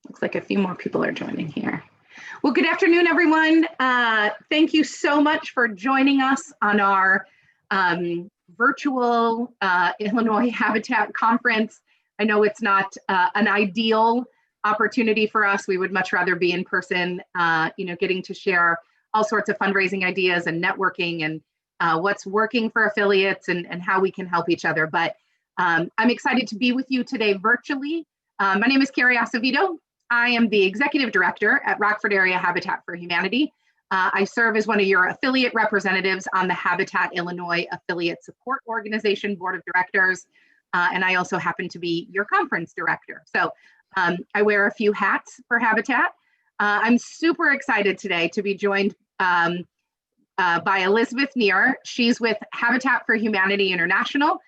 Looks like a few more people are joining here. Well, good afternoon, everyone. Thank you so much for joining us on our virtual Illinois Habitat Conference. I know it's not an ideal opportunity for us. We would much rather be in person, getting to share all sorts of fundraising ideas and networking and what's working for affiliates and how we can help each other. But I'm excited to be with you today virtually. My name is Carrie Acevedo. I am the Executive Director at Rockford Area Habitat for Humanity. I serve as one of your affiliate representatives on the Habitat Illinois Affiliate Support Organization Board of Directors, and I also happen to be your conference director. So I wear a few hats for Habitat. I'm super excited today to be joined by Elizabeth Neer. She's with Habitat for Humanity International.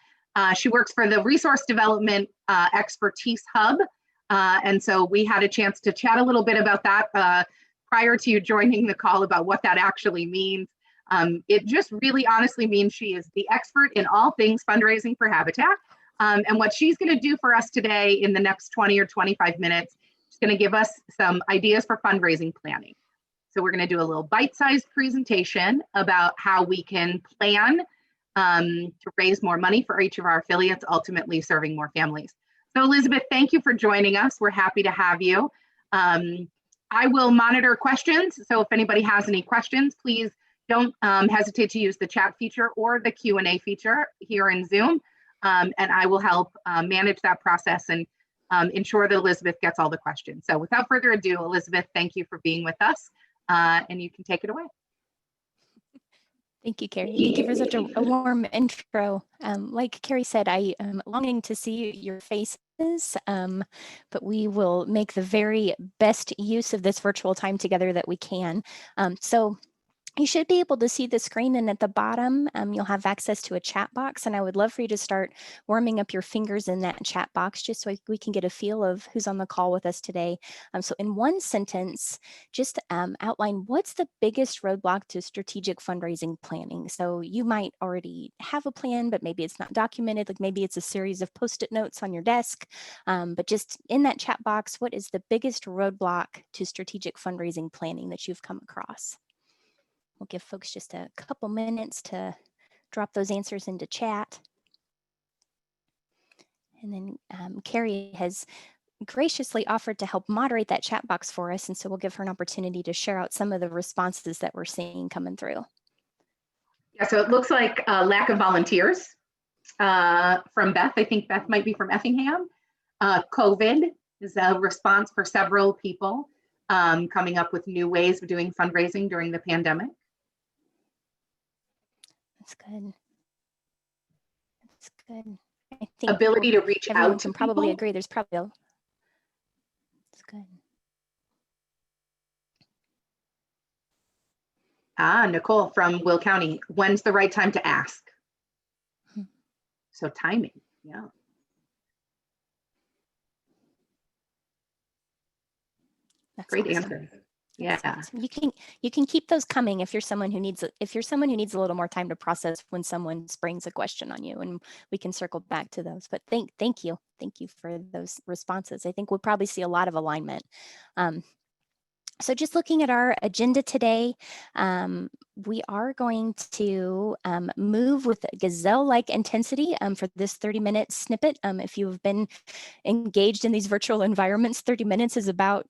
She works for the Resource Development Expertise Hub. And so we had a chance to chat a little bit about that prior to you joining the call about what that actually means. It just really honestly means she is the expert in all things fundraising for Habitat. And what she's going to do for us today in the next 20 or 25 minutes, she's going to give us some ideas for fundraising planning. So we're going to do a little bite-sized presentation about how we can plan to raise more money for each of our affiliates, ultimately serving more families. So Elizabeth, thank you for joining us. We're happy to have you. I will monitor questions. So if anybody has any questions, please don't hesitate to use the chat feature or the Q&A feature here in Zoom. And I will help manage that process and ensure that Elizabeth gets all the questions. So without further ado, Elizabeth, thank you for being with us. And you can take it away. Thank you, Carrie. Thank you for such a warm intro. Like Carrie said, I am longing to see your faces, but we will make the very best use of this virtual time together that we can. So you should be able to see the screen, and at the bottom, you'll have access to a chat box, and I would love for you to start warming up your fingers in that chat box just so we can get a feel of who's on the call with us today. So in one sentence, just outline what's the biggest roadblock to strategic fundraising planning. So you might already have a plan, but maybe it's not documented, like maybe it's a series of Post-it notes on your desk, but just in that chat box, what is the biggest roadblock to strategic fundraising planning that you've come across? We'll give folks just a couple minutes to drop those answers into chat. And then Carrie has graciously offered to help moderate that chat box for us. And so we'll give her an opportunity to share out some of the responses that we're seeing coming through. Yeah, so it looks like a lack of volunteers from Beth. I think Beth might be from Effingham. COVID is a response for several people coming up with new ways of doing fundraising during the pandemic. That's good. That's good. I think ability to reach everyone out can to probably people. agree. There's probably that's good. Nicole from Will County. When's the right time to ask? So timing, yeah. That's great awesome. answer. Yeah. Awesome. You can keep those coming if you're someone who needs a little more time to process when someone springs a question on you, and we can circle back to those. But thank you for those responses. I think we'll probably see a lot of alignment. So just looking at our agenda today, we are going to move with gazelle-like intensity for this 30-minute snippet. If you've been engaged in these virtual environments, 30 minutes is about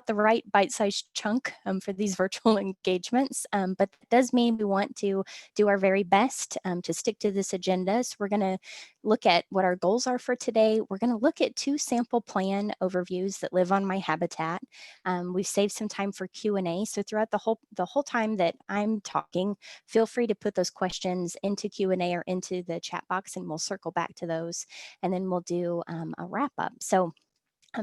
the right bite-sized chunk for these virtual engagements. But it does mean we want to do our very best to stick to this agenda. So we're going to look at what our goals are for today. We're going to look at 2 sample plan overviews that live on my Habitat. We've saved some time for Q&A. So throughout the whole time that I'm talking, feel free to put those questions into Q&A or into the chat box, and we'll circle back to those, and then we'll do a wrap up. So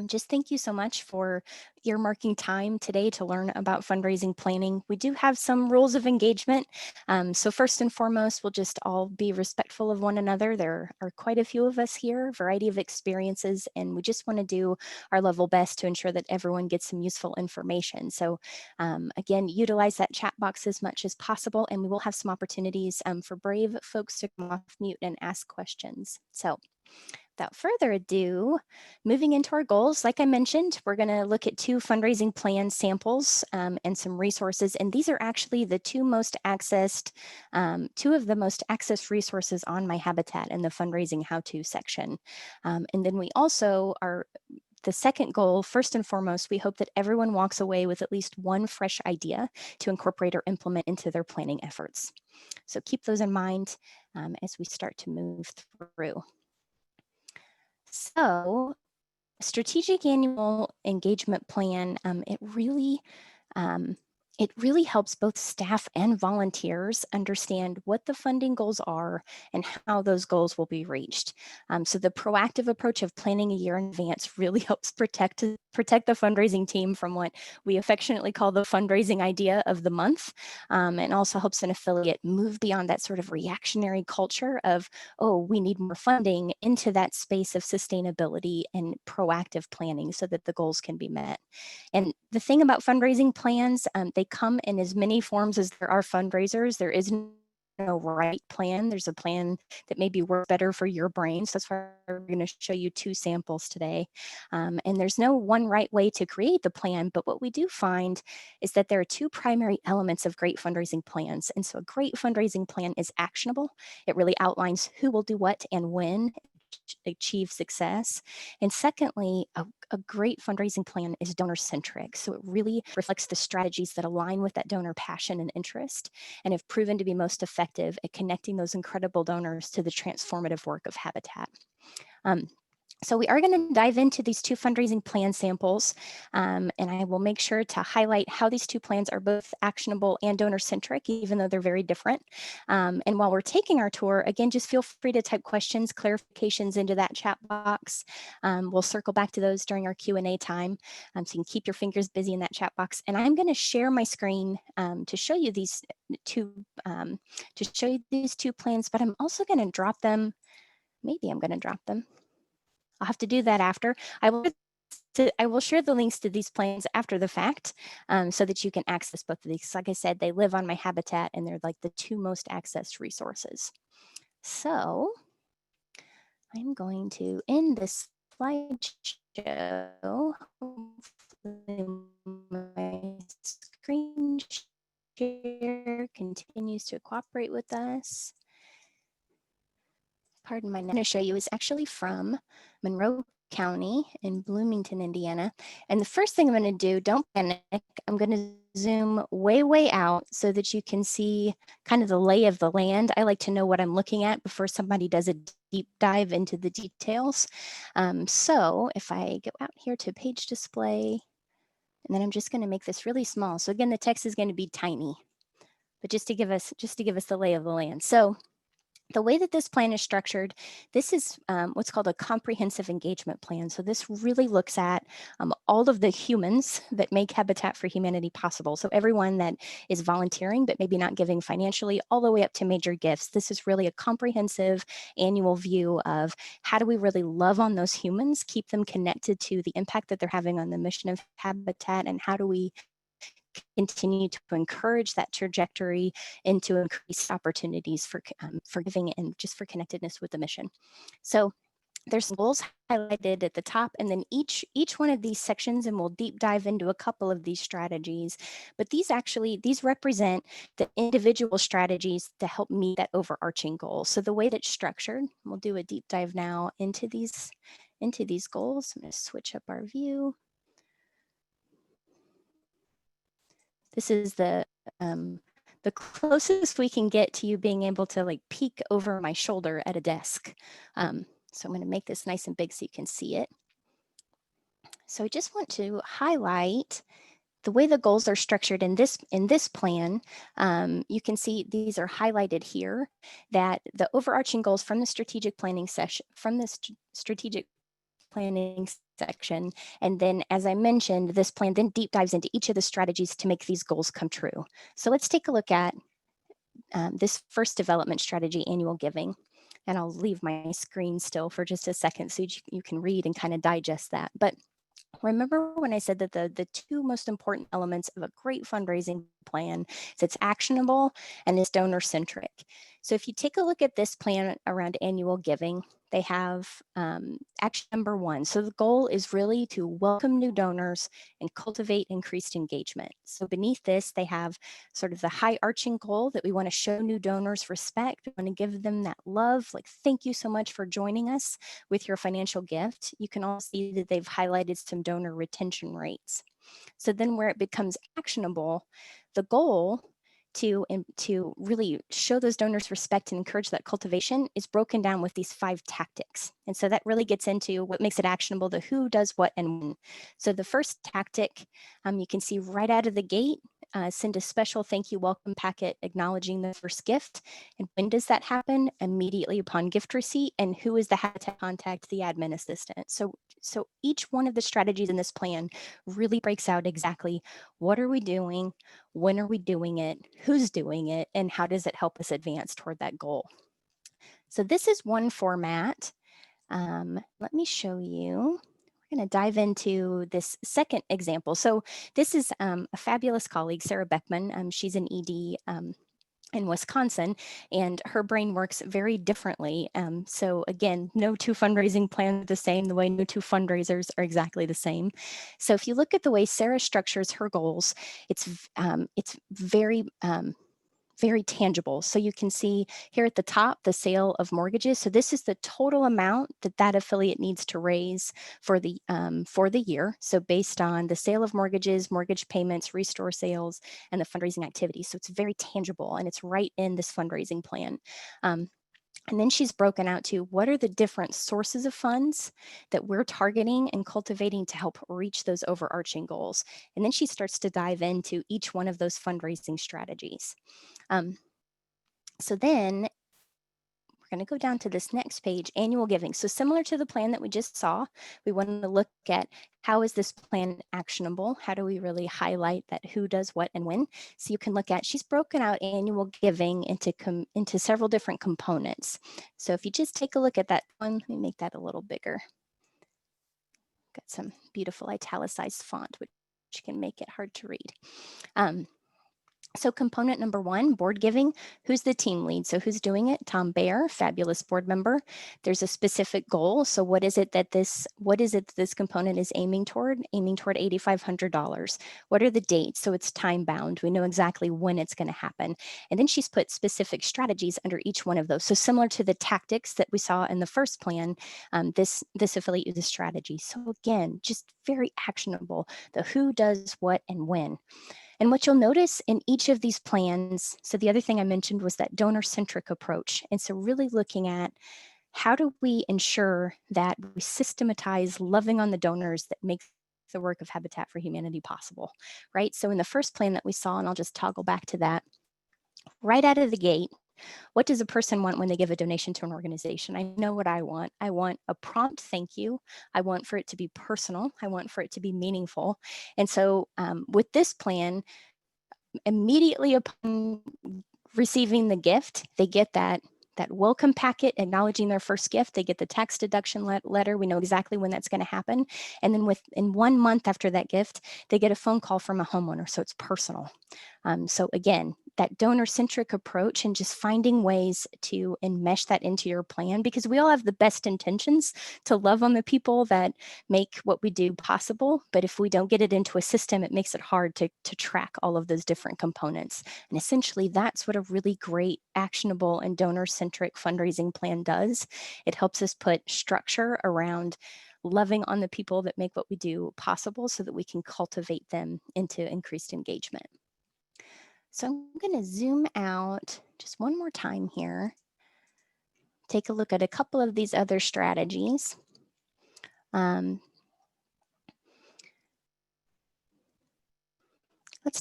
just thank you so much for earmarking time today to learn about fundraising planning. We do have some rules of engagement. So first and foremost, we'll just all be respectful of one another. There are quite a few of us here, a variety of experiences, and we just want to do our level best to ensure that everyone gets some useful information. So again, utilize that chat box as much as possible, and we will have some opportunities for brave folks to come off mute and ask questions. So without further ado, moving into our goals, like I mentioned, we're going to look at 2 fundraising plan samples and some resources. And these are actually the 2 most accessed, 2 of the most accessed resources on my Habitat in the fundraising how-to section. And then we also are the second goal, first and foremost, we hope that everyone walks away with at least one fresh idea to incorporate or implement into their planning efforts. So keep those in mind as we start to move through. So strategic annual engagement plan, it really helps both staff and volunteers understand what the funding goals are and how those goals will be reached. So the proactive approach of planning a year in advance really helps protect the fundraising team from what we affectionately call the fundraising idea of the month, and also helps an affiliate move beyond that sort of reactionary culture of, oh, we need more funding, into that space of sustainability and proactive planning so that the goals can be met. And the thing about fundraising plans, they come in as many forms as there are fundraisers. There is no right plan. There's a plan that maybe works better for your brain. So that's why we're going to show you 2 samples today. And there's no one right way to create the plan, but what we do find is that there are 2 primary elements of great fundraising plans. And so a great fundraising plan is actionable. It really outlines who will do what and when achieve success. And secondly, a great fundraising plan is donor centric. So it really reflects the strategies that align with that donor passion and interest and have proven to be most effective at connecting those incredible donors to the transformative work of Habitat. So we are going to dive into these 2 fundraising plan samples, and I will make sure to highlight how these 2 plans are both actionable and donor-centric, even though they're very different. And while we're taking our tour, again, just feel free to type questions, clarifications into that chat box. We'll circle back to those during our Q&A time, so you can keep your fingers busy in that chat box. And I'm going to share my screen to show you these 2 plans, but I'm also going to drop them. Maybe I'm going to drop them. I'll have to do that after. I will share the links to these plans after the fact, so that you can access both of these. Like I said, they live on my Habitat and they're like the 2 most accessed resources. So I'm going to end this slideshow. Hopefully my screen share continues to cooperate with us. Pardon my, I'm going to show you is actually from Monroe County in Bloomington, Indiana. And the first thing I'm going to do, don't panic, I'm going to zoom way, way out so that you can see kind of the lay of the land. I like to know what I'm looking at before somebody does a deep dive into the details. So if I go out here to page display, and then I'm just going to make this really small. So again, the text is going to be tiny, but just to give us the lay of the land. So the way that this plan is structured, this is what's called a comprehensive engagement plan. So this really looks at all of the humans that make Habitat for Humanity possible. So everyone that is volunteering, but maybe not giving financially, all the way up to major gifts. This is really a comprehensive annual view of how do we really love on those humans, keep them connected to the impact that they're having on the mission of Habitat, and how do we continue to encourage that trajectory into increased opportunities for giving and just for connectedness with the mission. So there's some goals highlighted at the top, and then each one of these sections, and we'll deep dive into a couple of these strategies, but these represent the individual strategies to help meet that overarching goal. So the way that's structured, we'll do a deep dive now into these goals. I'm going to switch up our view. This is the closest we can get to you being able to like peek over my shoulder at a desk. So I'm going to make this nice and big so you can see it. So I just want to highlight the way the goals are structured in this plan. You can see these are highlighted here, that the overarching goals from the strategic planning session, section. And then, as I mentioned, this plan then deep dives into each of the strategies to make these goals come true. So let's take a look at this first development strategy, annual giving. And I'll leave my screen still for just a second so you can read and kind of digest that. But remember when I said that the 2 most important elements of a great fundraising plan. So it's actionable and it's donor centric. So if you take a look at this plan around annual giving, they have action number 1. So the goal is really to welcome new donors and cultivate increased engagement. So beneath this, they have sort of the high arching goal that we want to show new donors respect. We want to give them that love, like, thank you so much for joining us with your financial gift. You can also see that they've highlighted some donor retention rates. So then where it becomes actionable, the goal to really show those donors respect and encourage that cultivation is broken down with these 5 tactics. And so that really gets into what makes it actionable, the who, does, what, and when. So the first tactic, you can see right out of the gate, send a special thank you welcome packet acknowledging the first gift. And when does that happen? Immediately upon gift receipt. And who is the Habitat contact? The admin assistant. So each one of the strategies in this plan really breaks out exactly what are we doing, when are we doing it, who's doing it, and how does it help us advance toward that goal. So this is one format. Let me show you. We're going to dive into this second example. So this is a fabulous colleague, Sarah Beckman. She's an ED in Wisconsin, and her brain works very differently. So again, no 2 fundraising plans are the same, the way no 2 fundraisers are exactly the same. So if you look at the way Sarah structures her goals, it's very tangible. So you can see here at the top, the sale of mortgages. So this is the total amount that that affiliate needs to raise for the year. So based on the sale of mortgages, mortgage payments, restore sales, and the fundraising activities. So it's very tangible and it's right in this fundraising plan. And then she's broken out to what are the different sources of funds that we're targeting and cultivating to help reach those overarching goals. And then she starts to dive into each one of those fundraising strategies. So then we're going to go down to this next page, annual giving. So similar to the plan that we just saw, we want to look at how is this plan actionable? How do we really highlight that who does what and when? So you can look at, she's broken out annual giving into several different components. So if you just take a look at that one, let me make that a little bigger. Got some beautiful italicized font, which can make it hard to read. So component number 1, board giving. Who's the team lead? So who's doing it? Tom Baer, fabulous board member. There's a specific goal. So what is it that this component is aiming toward? Aiming toward $8,500. What are the dates? So it's time bound. We know exactly when it's going to happen. And then she's put specific strategies under each one of those. So similar to the tactics that we saw in the first plan, this affiliate uses strategy. So again, just very actionable. The who, does, what, and when. And what you'll notice in each of these plans, so the other thing I mentioned was that donor-centric approach. And so really looking at how do we ensure that we systematize loving on the donors that make the work of Habitat for Humanity possible, right? So in the first plan that we saw, and I'll just toggle back to that, right out of the gate, what does a person want when they give a donation to an organization? I know what I want. I want a prompt thank you. I want for it to be personal. I want for it to be meaningful. And so with this plan, immediately upon receiving the gift, they get that welcome packet acknowledging their first gift. They get the tax deduction letter. We know exactly when that's going to happen. And then within 1 month after that gift, they get a phone call from a homeowner. So it's personal. So again, that donor-centric approach and just finding ways to enmesh that into your plan, because we all have the best intentions to love on the people that make what we do possible. But if we don't get it into a system, it makes it hard to track all of those different components. And essentially, that's what a really great, actionable, and donor-centric fundraising plan does. It helps us put structure around loving on the people that make what we do possible so that we can cultivate them into increased engagement. So I'm going to zoom out just one more time here. Take a look at a couple of these other strategies. Let's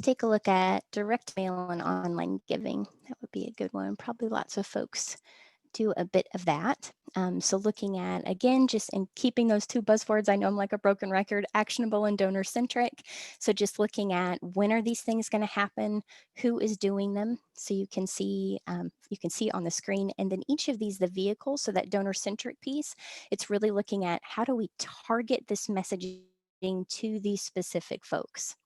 take a look at direct mail and online giving. That would be a good one. Probably lots of folks do a bit of that. So looking at, again, just in keeping those 2 buzzwords, I know I'm like a broken record, actionable and donor centric. So just looking at when are these things going to happen, who is doing them. So you can see on the screen, and then each of these, the vehicles, so that donor centric piece, it's really looking at how do we target this messaging to these specific folks.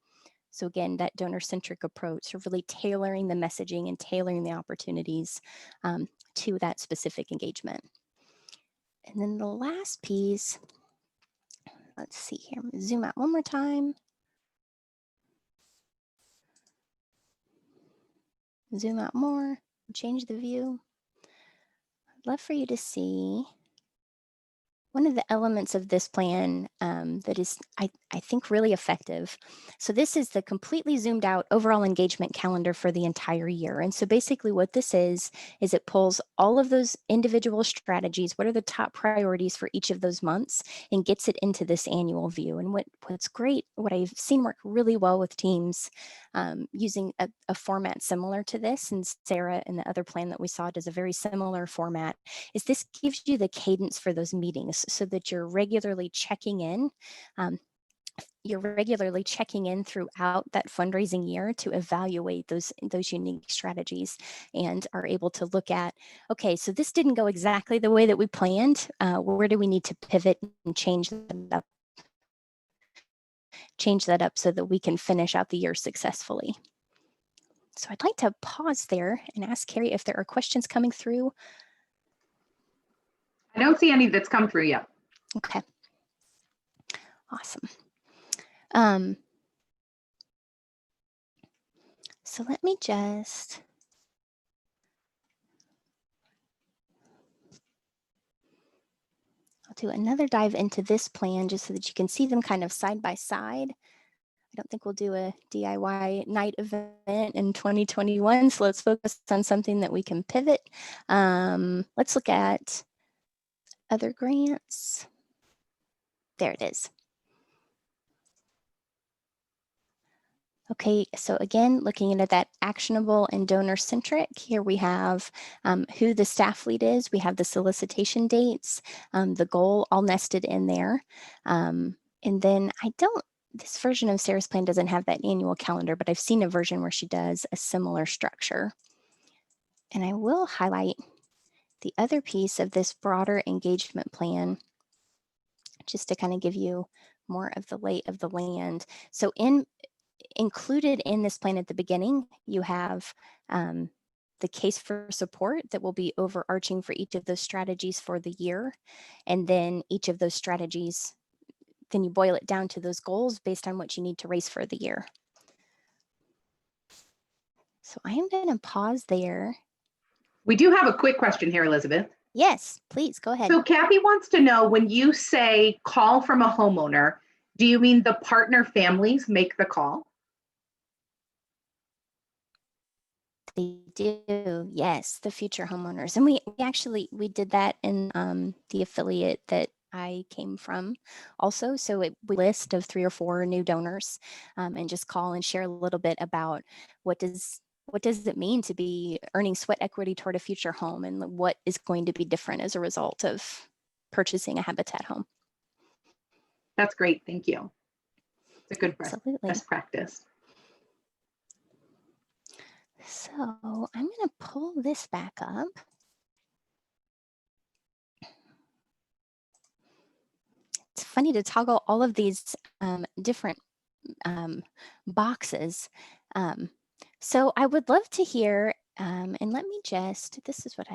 So again, that donor-centric approach, so really tailoring the messaging and tailoring the opportunities to that specific engagement. And then the last piece, let's see here, I'm gonna zoom out one more time. Zoom out more, change the view. I'd love for you to see one of the elements of this plan that is, I think, really effective. So this is the completely zoomed out overall engagement calendar for the entire year. And so basically what this is it pulls all of those individual strategies, what are the top priorities for each of those months, and gets it into this annual view. And what's great, what I've seen work really well with teams using a format similar to this, and Sarah and the other plan that we saw does a very similar format, is this gives you the cadence for those meetings so that you're regularly checking in. Throughout that fundraising year to evaluate those unique strategies, and are able to look at, okay, so this didn't go exactly the way that we planned. Where do we need to pivot and change that up so that we can finish out the year successfully? So I'd like to pause there and ask Carrie if there are questions coming through. I don't see any that's come through yet. Okay. Awesome. So let me just, I'll do another dive into this plan just so that you can see them kind of side by side. I don't think we'll do a DIY night event in 2021, so let's focus on something that we can pivot. Let's look at other grants. There it is. Okay, so again, looking into that actionable and donor-centric, here we have who the staff lead is, we have the solicitation dates, the goal all nested in there. And then this version of Sarah's plan doesn't have that annual calendar, but I've seen a version where she does a similar structure. And I will highlight the other piece of this broader engagement plan, just to kind of give you more of the lay of the land. So included in this plan at the beginning, you have the case for support that will be overarching for each of those strategies for the year. And then each of those strategies, then you boil it down to those goals based on what you need to raise for the year. So I am going to pause there. We do have a quick question here, Elizabeth. Yes, please go ahead. So Kathy wants to know, when you say call from a homeowner, do you mean the partner families make the call? They do, yes, the future homeowners. And we did that in the affiliate that I came from also. So we list of 3 or 4 new donors and just call and share a little bit about what does it mean to be earning sweat equity toward a future home, and what is going to be different as a result of purchasing a Habitat home. That's great, thank you. It's a good Absolutely. best practice. So I'm going to pull this back up. It's funny to toggle all of these different boxes. So I would love to hear, and let me just, this is what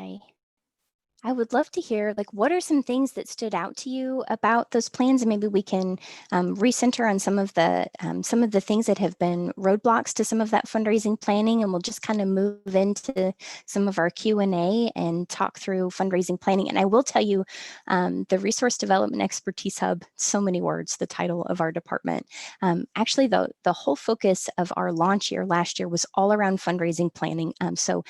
I would love to hear, like, what are some things that stood out to you about those plans? And maybe we can recenter on some of the things that have been roadblocks to some of that fundraising planning, and we'll just kind of move into some of our Q&A and talk through fundraising planning. And I will tell you, the Resource Development Expertise Hub, so many words, the title of our department. Actually, the whole focus of our launch year last year was all around fundraising planning. So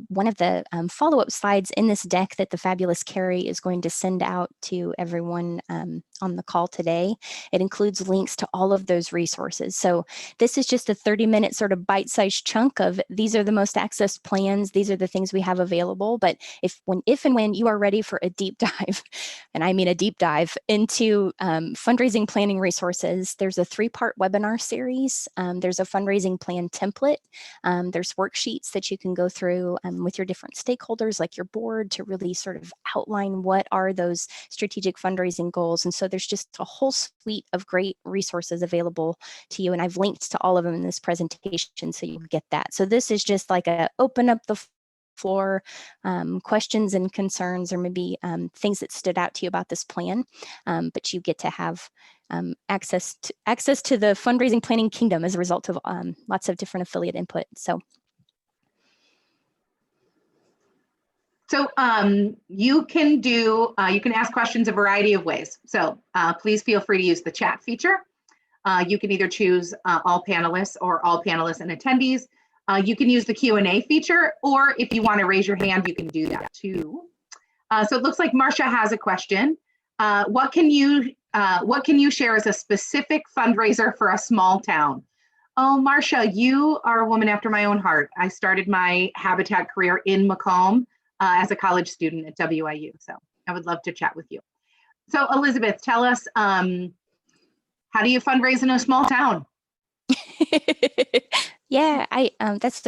one of the follow-up slides in this deck that the fabulous Carrie is going to send out to everyone on the call today, it includes links to all of those resources. So this is just a 30-minute sort of bite-sized chunk of, these are the most accessed plans, these are the things we have available. But if and when you are ready for a deep dive, and I mean a deep dive into fundraising planning resources, there's a 3-part webinar series. There's a fundraising plan template. There's worksheets that you can go through with your different stakeholders, like your board, to really sort of outline what are those strategic fundraising goals. And so there's just a whole suite of great resources available to you. And I've linked to all of them in this presentation so you get that. So this is just like a open up the floor, questions and concerns, or maybe things that stood out to you about this plan, but you get to have access to the fundraising planning kingdom as a result of lots of different affiliate input. So you can ask questions a variety of ways. So please feel free to use the chat feature. You can either choose all panelists or all panelists and attendees. You can use the Q&A feature, or if you want to raise your hand, you can do that too. So it looks like Marcia has a question. What can you share as a specific fundraiser for a small town? Oh, Marcia, you are a woman after my own heart. I started my Habitat career in Macomb as a college student at WIU. So I would love to chat with you. So Elizabeth, tell us, how do you fundraise in a small town? Yeah, that's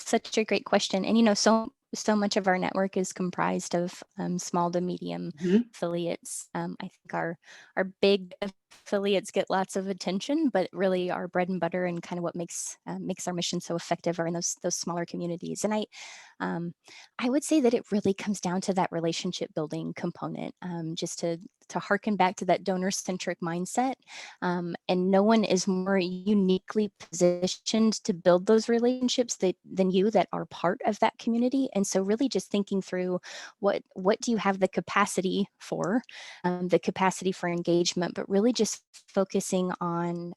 such a great question. And so much of our network is comprised of small to medium affiliates. I think our big affiliates get lots of attention, but really our bread and butter and kind of what makes our mission so effective are in those smaller communities. And I would say that it really comes down to that relationship building component, just to harken back to that donor-centric mindset. And no one is more uniquely positioned to build those relationships than you that are part of that community. And so really just thinking through what do you have the capacity for engagement, but really just focusing on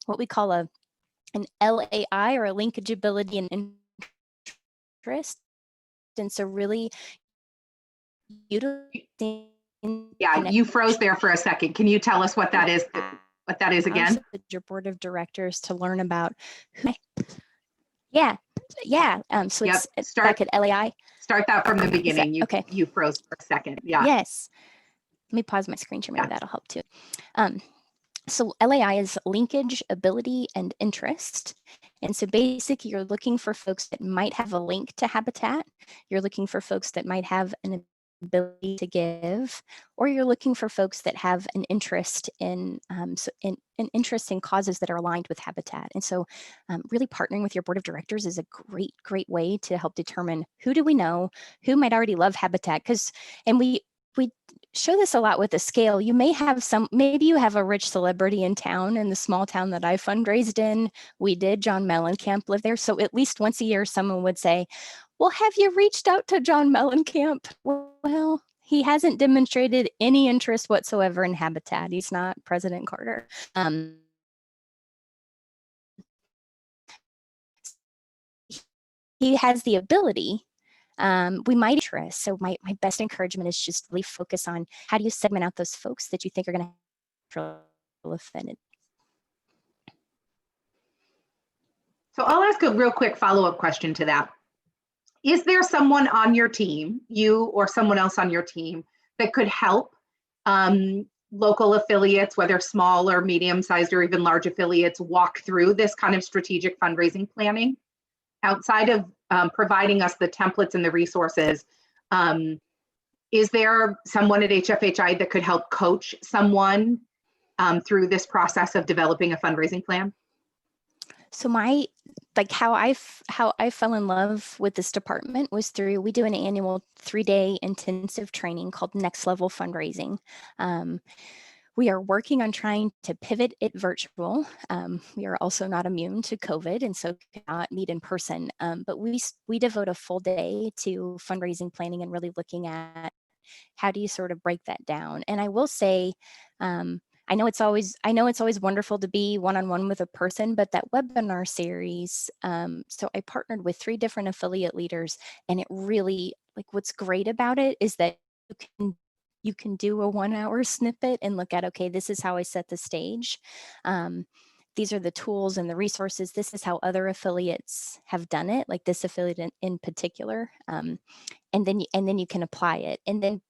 what we call an LAI, or a linkage ability and interest. And so really utilizing. Yeah, you froze there for a second. Can you tell us what that is? What that is again? Your board of directors to learn about who. Yeah. So yep. It's back at LAI. Start that from the beginning. Okay. You froze for a second. Yeah. Yes. Let me pause my screen share. Maybe that'll help too. So LAI is linkage, ability, and interest. And so basically you're looking for folks that might have a link to Habitat. You're looking for folks that might have an ability to give, or you're looking for folks that have an interest in interest in causes that are aligned with Habitat. And so really partnering with your board of directors is a great way to help determine who do we know, who might already love Habitat. And we show this a lot with the scale. You may have maybe you have a rich celebrity in town. In the small town that I fundraised in, we did. John Mellencamp lived there. So at least once a year, someone would say, well, have you reached out to John Mellencamp? Well, he hasn't demonstrated any interest whatsoever in Habitat. He's not President Carter. He has the ability. We might interest. So my best encouragement is just really focus on how do you segment out those folks that you think are going to feel offended. So I'll ask a real quick follow-up question to that. Is there someone on your team, you or someone else on your team, that could help local affiliates, whether small or medium-sized or even large affiliates, walk through this kind of strategic fundraising planning? Outside of providing us the templates and the resources, is there someone at HFHI that could help coach someone through this process of developing a fundraising plan? So how I fell in love with this department was through, we do an annual 3-day intensive training called Next Level Fundraising. We are working on trying to pivot it virtual. We are also not immune to COVID, and so cannot meet in person. But we devote a full day to fundraising planning and really looking at how do you sort of break that down. And I will say, I know it's always wonderful to be one-on-one with a person, but that webinar series, so I partnered with 3 different affiliate leaders, and it really, what's great about it is that you can do a 1-hour snippet and look at, okay, this is how I set the stage. These are the tools and the resources. This is how other affiliates have done it, like this affiliate in particular. And then you can apply it. And then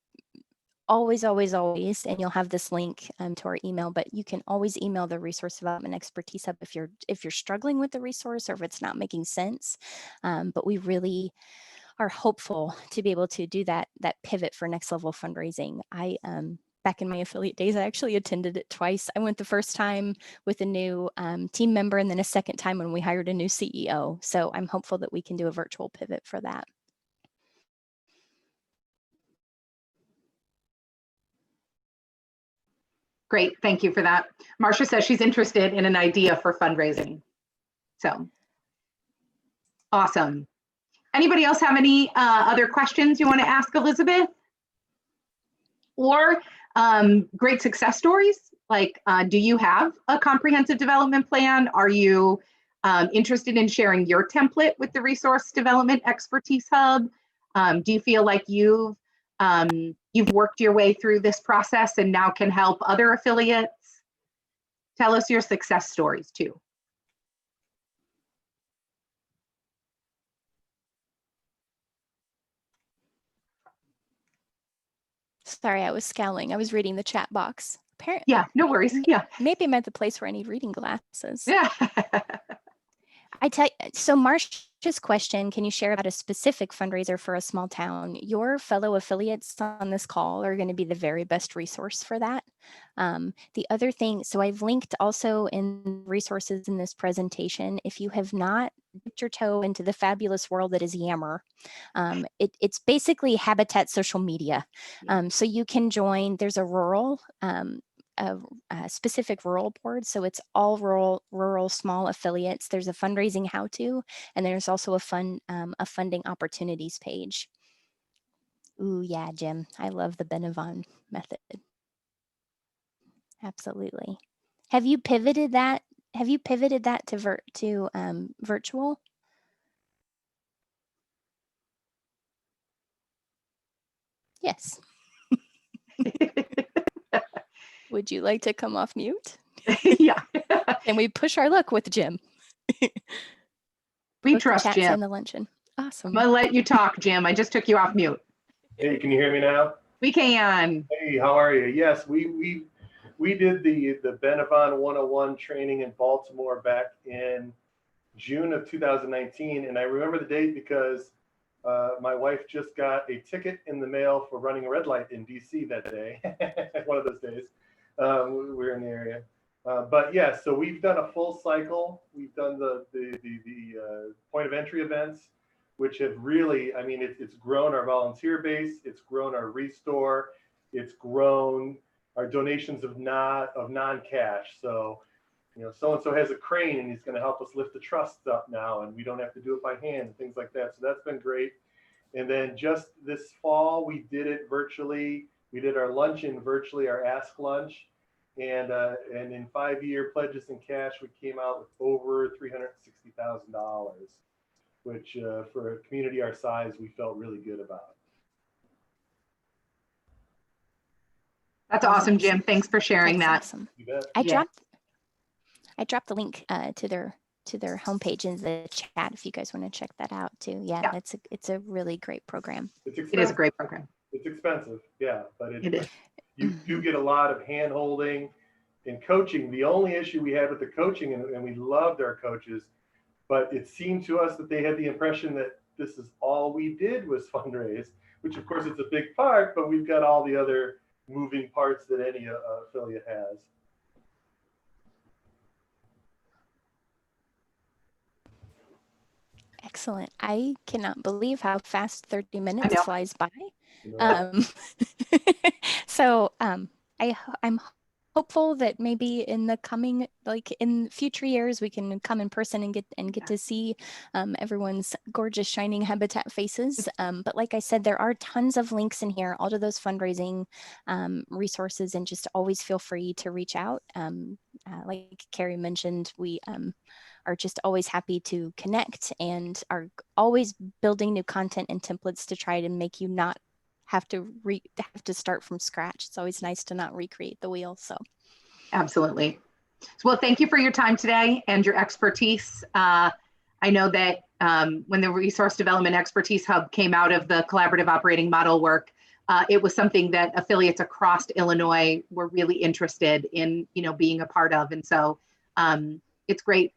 always, and you'll have this link to our email, but you can always email the resource development expertise up if you're struggling with the resource or if it's not making sense. But we really are hopeful to be able to do that pivot for next level fundraising. I back in my affiliate days, I actually attended it twice. I went the first time with a new team member, and then a second time when we hired a new CEO. So I'm hopeful that we can do a virtual pivot for that. Great, thank you for that. Marcia says she's interested in an idea for fundraising. So, awesome. Anybody else have any other questions you want to ask Elizabeth? Or great success stories? Like, do you have a comprehensive development plan? Are you interested in sharing your template with the Resource Development Expertise Hub? Do you feel like you've worked your way through this process and now can help other affiliates? Tell us your success stories too. Sorry, I was scowling. I was reading the chat box. Apparently, yeah, no worries. Yeah, maybe I'm at the place where I need reading glasses. Yeah. I tell you, so Marcia's question, can you share about a specific fundraiser for a small town? Your fellow affiliates on this call are going to be the very best resource for that. The other thing, so I've linked also in resources in this presentation. If you have not dipped your toe into the fabulous world that is Yammer, it's basically Habitat social media. So you can join, there's a rural, a specific rural board. So it's all rural small affiliates. There's a fundraising how-to, and there's also a funding opportunities page. Ooh, yeah, Jim, I love the Benavon method. Absolutely. Have you pivoted that? Have you pivoted that to virtual? Yes. Would you like to come off mute? Yeah. And we push our luck with Jim. We Both trust the chats Jim. and the luncheon. Awesome. I'm gonna let you talk, Jim. I just took you off mute. Hey, can you hear me now? We can. Hey, how are you? Yes, we did the Benavon 101 training in Baltimore back in June of 2019, and I remember the date because my wife just got a ticket in the mail for running a red light in DC that day. One of those days. We were in the area. But yeah, so we've done a full cycle. We've done the point of entry events, which have really, I mean, it's grown our volunteer base, it's grown our restore, it's grown our donations of non-cash. So, you know, so-and-so has a crane and he's going to help us lift the trust up now, and we don't have to do it by hand and things like that. So that's been great. And then just this fall, we did it virtually. We did our luncheon virtually, our Ask Lunch. And in 5-year pledges in cash, we came out with over $360,000, which for a community our size, we felt really good about. That's awesome, Jim. Thanks for sharing that. Awesome. I dropped the link to their homepage in the chat if you guys want to check that out too. Yeah. It's a really great program. It is a great program. It's expensive, yeah, but it is. You do get a lot of hand holding and coaching. The only issue we had with the coaching, and we loved our coaches, but it seemed to us that they had the impression that this is all we did was fundraise, which of course it's a big part, but we've got all the other moving parts that any affiliate has. Excellent. I cannot believe how fast 30 minutes flies by. So I'm hopeful that maybe in the coming, like in future years, we can come in person and get to see everyone's gorgeous shining Habitat faces. But like I said, there are tons of links in here, all of those fundraising resources, and just always feel free to reach out. Like Carrie mentioned, we are just always happy to connect and are always building new content and templates to try to make you not have to start from scratch. It's always nice to not recreate the wheel. So absolutely. Well, thank you for your time today and your expertise. I know that when the Resource Development Expertise Hub came out of the collaborative operating model work, it was something that affiliates across Illinois were really interested in, being a part of. And so it's great.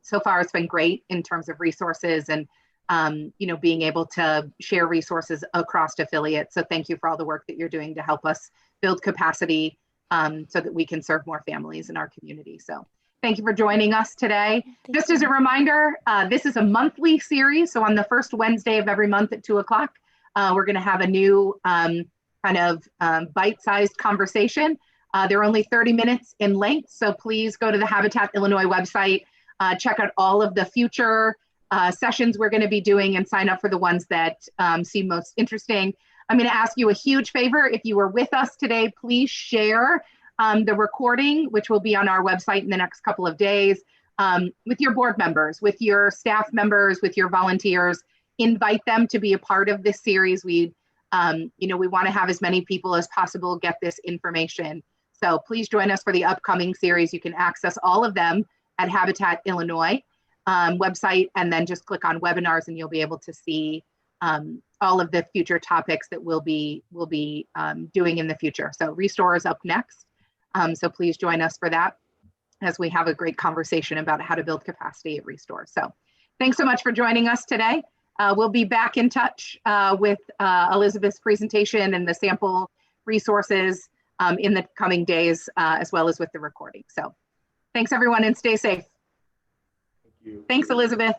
So far, it's been great in terms of resources, and being able to share resources across affiliates. So thank you for all the work that you're doing to help us build capacity so that we can serve more families in our community. So thank you for joining us today. Just as a reminder, this is a monthly series. So on the first Wednesday of every month at 2 o'clock, we're going to have a new bite-sized conversation. They're only 30 minutes in length. So please go to the Habitat Illinois website, check out all of the future sessions we're going to be doing and sign up for the ones that seem most interesting. I'm going to ask you a huge favor. If you were with us today, please share the recording, which will be on our website in the next couple of days, with your board members, with your staff members, with your volunteers. Invite them to be a part of this series. We want to have as many people as possible get this information. So please join us for the upcoming series. You can access all of them at Habitat Illinois website, and then just click on webinars and you'll be able to see all of the future topics that we'll be doing in the future. So Restore is up next. So please join us for that as we have a great conversation about how to build capacity at Restore. So thanks so much for joining us today. We'll be back in touch with Elizabeth's presentation and the sample resources in the coming days, as well as with the recording. So thanks everyone, and stay safe. Thank you. Thanks, Elizabeth.